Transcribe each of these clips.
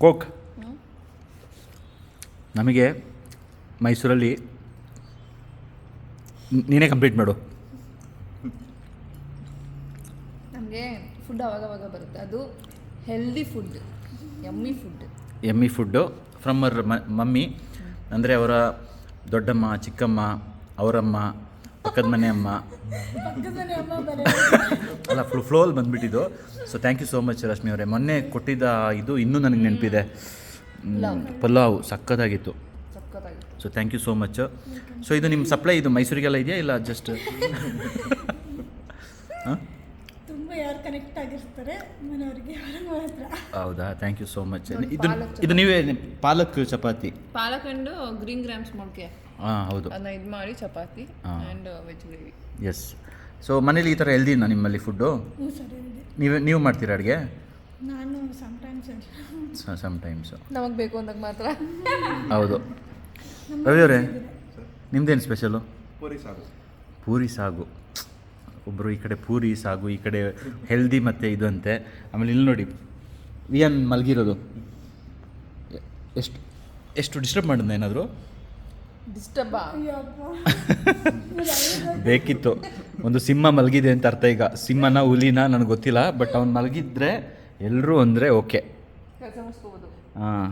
Coke. ನಮಗೆ ಮೈಸೂರಲ್ಲಿ ನೀನೇ ಕಂಪ್ಲೀಟ್ ಮಾಡು. ನಮಗೆ ಫುಡ್ ಅವಾಗವಾಗ ಬರುತ್ತೆ, ಅದು healthy food, yummy food from our mummy. ಅಂದರೆ ಅವರ ದೊಡ್ಡಮ್ಮ, ಚಿಕ್ಕಮ್ಮ, ಅವರಮ್ಮ, ಪಕ್ಕದ ಮನೆ ಅಮ್ಮ ಅಲ್ಲ, ಫ್ಲೋಲ್ಲಿ ಬಂದುಬಿಟ್ಟಿದ್ದು. So thank you so much Rashmi ಅವರೇ. ಮೊನ್ನೆ ಕೊಟ್ಟಿದ್ದ ಇದು ಇನ್ನೂ ನನಗೆ ನೆನಪಿದೆ, ಪಲಾವ್ ಸಕ್ಕತ್ತಾಗಿತ್ತು. So thank you so much. So ಇದು ನಿಮ್ಮ ಸಪ್ಲೈ ಇದು ಮೈಸೂರಿಗೆಲ್ಲ ಇದೆಯಾ ಇಲ್ಲ ಜಸ್ಟ್ ತುಂಬ ಯಾರು ಕನೆಕ್ಟ್ ಆಗಿರ್ತಾರೆ ಮನೆಯವರಿಗೆ ಮಾತ್ರ. ಹೌದಾ, ಥ್ಯಾಂಕ್ ಯು ಸೋ ಮಚ್. ಇದು ನೀವೇ palak chapati, palak and green grams ಮೊಳಕೆ. ಹಾಂ ಹೌದು, ಅದನ್ನ ಇದು ಮಾಡಿ chapati and veg gravy. Yes. So ಮನೇಲಿ ಈ ಥರ ಹೆಲ್ದಿನಾ ನಿಮ್ಮಲ್ಲಿ ಫುಡ್ಡು? ಹ್ಞೂ ಸರ್, ನೀವು ಮಾಡ್ತೀರಾ ಅಡುಗೆ? ನಾನು ಸಮ್ಟೈಮ್ಸು ನಮಗೆ ಬೇಕು ಅಂದಾಗ ಮಾತ್ರ. ಹೌದು. ರವಿ ಅವರೇ, ನಿಮ್ದೇನು ಸ್ಪೆಷಲು? ಪೂರಿ ಸಾಗು. ಒಬ್ಬರು ಈ ಕಡೆ ಪೂರಿ ಸಾಗು, ಈ ಕಡೆ ಹೆಲ್ದಿ ಮತ್ತು ಇದು ಅಂತೆ. ಆಮೇಲೆ ಇಲ್ಲಿ ನೋಡಿ ವಿಯನ್ ಮಲಗಿರೋದು. ಎಷ್ಟು ಡಿಸ್ಟರ್ಬ್ ಮಾಡಿದ್ನ ಏನಾದರೂ? ಡಿಸ್ಟರ್ಬಾ ಬೇಕಿತ್ತು. ಒಂದು ಸಿಂಹ ಮಲಗಿದೆ ಅಂತ ಅರ್ಥ. ಈಗ ಸಿಂಹನ ಹುಲಿನ ನನಗೆ ಗೊತ್ತಿಲ್ಲ, ಬಟ್ ಅವ್ನು ಮಲಗಿದ್ರೆ ಎಲ್ಲರೂ ಅಂದರೆ ಓಕೆ. ಹಾಂ,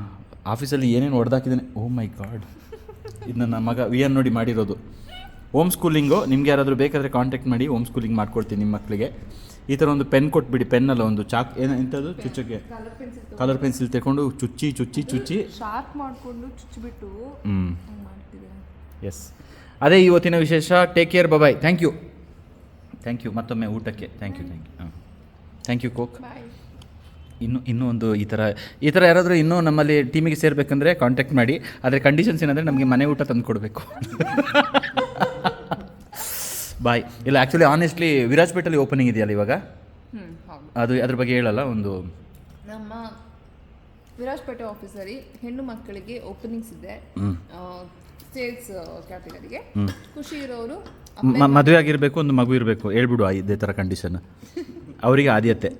ಆಫೀಸಲ್ಲಿ ಏನೇನು ಹೊಡೆದಾಕಿದ್ದಾನೆ. ಓ ಮೈ ಗಾಡ್, ಇದು ನನ್ನ ಮಗ ವಿಯನ್ ನೋಡಿ ಮಾಡಿರೋದು. Home schooling. ನಿಮ್ಗೆ ಯಾರಾದರೂ ಬೇಕಾದರೆ ಕಾಂಟ್ಯಾಕ್ಟ್ ಮಾಡಿ, ಹೋಮ್ ಸ್ಕೂಲಿಂಗ್ ಮಾಡ್ಕೊಡ್ತೀನಿ ನಿಮ್ಮ ಮಕ್ಕಳಿಗೆ. ಈ ಥರ ಒಂದು ಪೆನ್ ಕೊಟ್ಬಿಡಿ, ಪೆನ್ನಲ್ಲ ಒಂದು ಚಾಕ್ ಎಂಥದ್ದು ಚುಚ್ಚೋಕ್ಕೆ ಕಲರ್ ಪೆನ್ಸಿಲ್ ತಗೊಂಡು ಚುಚ್ಚಿ ಶಾರ್ಪ್ ಮಾಡಿಕೊಂಡು ಚುಚ್ಚಿಬಿಟ್ಟು ಎಸ್. ಅದೇ ಇವತ್ತಿನ ವಿಶೇಷ. Take care, bye. Thank you ಮತ್ತೊಮ್ಮೆ ಊಟಕ್ಕೆ. ಥ್ಯಾಂಕ್ ಯು ಹಾಂ, ಥ್ಯಾಂಕ್ ಯು ಕೋಕ್. ಇನ್ನೂ ಒಂದು ಈ ಥರ ಯಾರಾದರೂ ಇನ್ನೂ ನಮ್ಮಲ್ಲಿ ಟೀಮಿಗೆ ಸೇರಬೇಕಂದ್ರೆ ಕಾಂಟ್ಯಾಕ್ಟ್ ಮಾಡಿ. ಆದರೆ ಕಂಡೀಷನ್ಸ್ ಏನಂದರೆ ನಮಗೆ ಮನೆ ಊಟ ತಂದು ಕೊಡಬೇಕು. ಬಾಯ್. ಇಲ್ಲ, ಆ್ಯಕ್ಚುಲಿ ಆನೆಸ್ಟ್ಲಿ ವಿರಾಜ್ಪೇಟಲ್ಲಿ ಓಪನಿಂಗ್ ಇದೆಯಲ್ಲ ಇವಾಗ, ಅದ್ರ ಬಗ್ಗೆ ಹೇಳಲ್ಲ ಒಂದು. ನಮ್ಮ ವಿರಾಜ್ಪೇಟೆ ಆಫೀಸಲ್ಲಿ ಹೆಣ್ಣು ಮಕ್ಕಳಿಗೆ ಓಪನಿಂಗ್ಸ್ ಇದೆ, ಸೇಲ್ಸ್ ಕ್ಯಾಟಗರಿಗೆ. ಖುಷಿ ಇರೋರು ಮದುವೆ ಆಗಿರಬೇಕು, ಒಂದು ಮಗು ಇರಬೇಕು, ಹೇಳ್ಬಿಡು ಇದೇ ಥರ ಕಂಡೀಷನ್. ಅವರಿಗೆ ಆದ್ಯತೆ.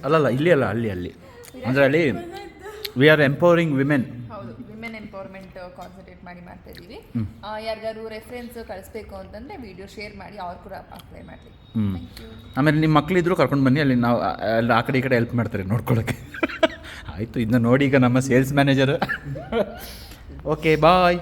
ಅಲ್ಲಲ್ಲ, ಇಲ್ಲಿ ಅಲ್ಲ, ಅಲ್ಲಿ ಅಂದರೆ ಅಲ್ಲಿ ವಿ ಆರ್ ಎಂಪವರಿಂಗ್ ವಿಮೆನ್. ಹೌದು, ವಿಮೆನ್ ಎಂಪವರ್ಮೆಂಟ್ ಕಾನ್ಸಂಟ್ರೇಟ್ ಮಾಡ್ತಾ ಇದ್ದೀವಿ. ಯಾರಿಗಾರು ರೆಫರೆನ್ಸ್ ಕಳಿಸ್ಬೇಕು ಅಂತಂದರೆ ವಿಡಿಯೋ ಶೇರ್ ಮಾಡಿ, ಅವ್ರು ಕೂಡ ಅಪ್ಲೈ ಮಾಡಿ. ಆಮೇಲೆ ನಿಮ್ಮ ಮಕ್ಕಳಿದ್ರು ಕರ್ಕೊಂಡು ಬನ್ನಿ, ಅಲ್ಲಿ ನಾವು ಆ ಕಡೆ ಈ ಕಡೆ ಹೆಲ್ಪ್ ಮಾಡ್ತಾರೆ ನೋಡ್ಕೊಳ್ಳೋಕ್ಕೆ. ಆಯಿತು, ಇದನ್ನ ನೋಡಿ ಈಗ ನಮ್ಮ ಸೇಲ್ಸ್ ಮ್ಯಾನೇಜರ್. ಓಕೆ, ಬಾಯ್.